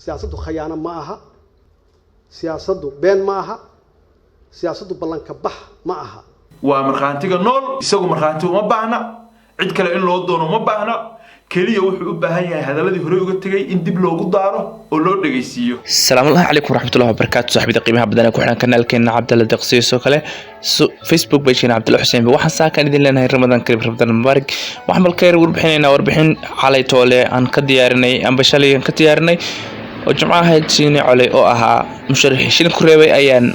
siyaasaddu khayaano ma aha siyaasaddu been ma aha siyaasaddu ballanka bax ma aha waa marxaantiga nool isagu marxaanti uma baahna cid kale in loo doono ma baahna kaliya wuxuu u baahan yahay hadaladii hore uga tagay in dib loogu daaro oo loo dhageysiiyo السلام الله عليكم ورحمة الله وبركاته صاحبي قيمها بدنا كنا كنالكنا عبد الله دقسيس وكله فيسبوك بيجينا عبد الله حسين وحن ساكن إذن لنا رمضان كريم رمضان مبارك وحمل خير وربحنا وربحين على طولة عن كديارني عن بشالي عن كديارني وجماعة هالشيني علي أو أها مشاركين شين كريبي أيان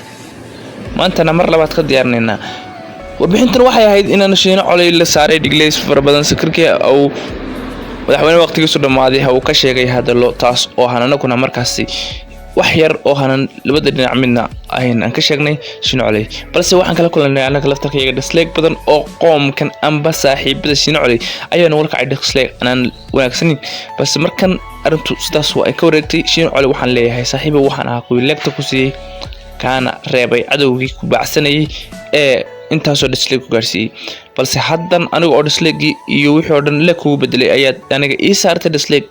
ما أنت نمر لبعض كديارنا وربحين تروحي هيد إن أنا شين علي اللي ساري دجليس في رمضان سكركي أو madaxweyne waqtigiisu dhamaaday uu ka sheegay hadallo taas oo hanana kuna markaasi wax yar oo hanan labada dhinac midna aan ka sheegnay Shiinooley balse waxaan kala kulanay anaga laftarkayga dislike badan oo qoomkan amba saaxiibada Shiinooley ayaan walka ay dislike anaan wanaagsanin balse markan arintu sidaas waa ay ka wareegtay Shiinooley waxaan leeyahay saaxiibo waxaan ahaa kuwi leegta ku siiyay kaana reebay cadowgii ku baacsanayay ee intaasoo dislike ku gaarsiiyay balse haddan aniga oo dislike iyo wixii oo dhan la kugu bedelay ayaa aniga ii saartay dislike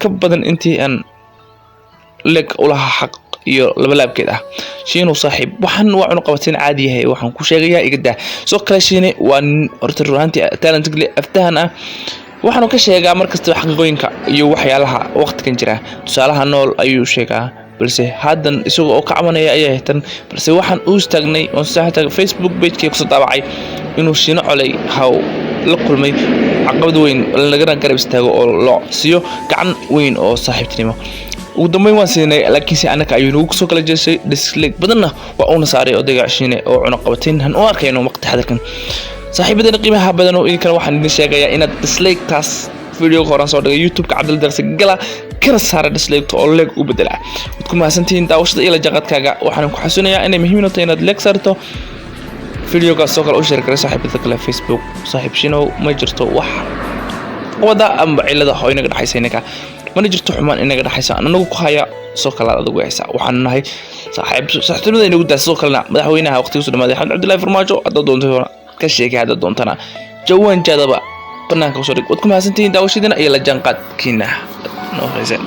ka badan intii aan leg ulaha xaq iyo laba laabkeed ah Shiino saaxiib waxaan waa cunug qabateen caadi yahay waxaan ku sheegayaa igada soo kala Shiine waa horta ruuxantii talent gle aftahan ah waxaan ka sheegaa markasta xaqiiqooyinka iyo waxyaalaha waqtigan jira tusaalaha nool ayuu sheegaa balse haddan isaga oo ka cabanaya ayaa tan balse waxaan u istaagnay oo saxta Facebook page-ka ku soo daabacay inuu Shiinooley haw la kulmay caqabad weyn laga garab istaago oo loo siiyo gacan weyn oo saaxiibtinimo ugu dambeyn waan siinay laakiin si anaka ayuu ugu soo kala jeesay dislike badanna waa uu nasaaray odayga Shiine oo cunug qabateen han u arkayno waqti hadalkan saaxiibada qiimaha badan oo in kale waxaan idin sheegayaa inaad dislike taas video qoran soo dhigay YouTube ka Cabdul Darsi gala kana saara dislike oo leg u bedela wad ku mahadsantiin daawashada ila jaqadkaaga waxaan ku xasuunayaa inay muhiim tahay inaad like saarto videoga soo kale u share garay saaxiibada kale Facebook saaxiib Shiino ma jirto wax wada amba cilada oo inaga dhaxaysa inaka ma jirto xumaan inaga dhaxaysa anagu ku haya soo kala adigu haysa waxaan nahay saaxiibada inagu daas soo kala madaxweynaha waqtigiisu dhamaaday Xamed Cabdullaahi Farmaajo hadda doonto ka sheegay hadda doontana jawaan jadaba banaanka soo dhig wad ku mahadsantiin daawashadina iyo la jaanqaadkiina noo haysan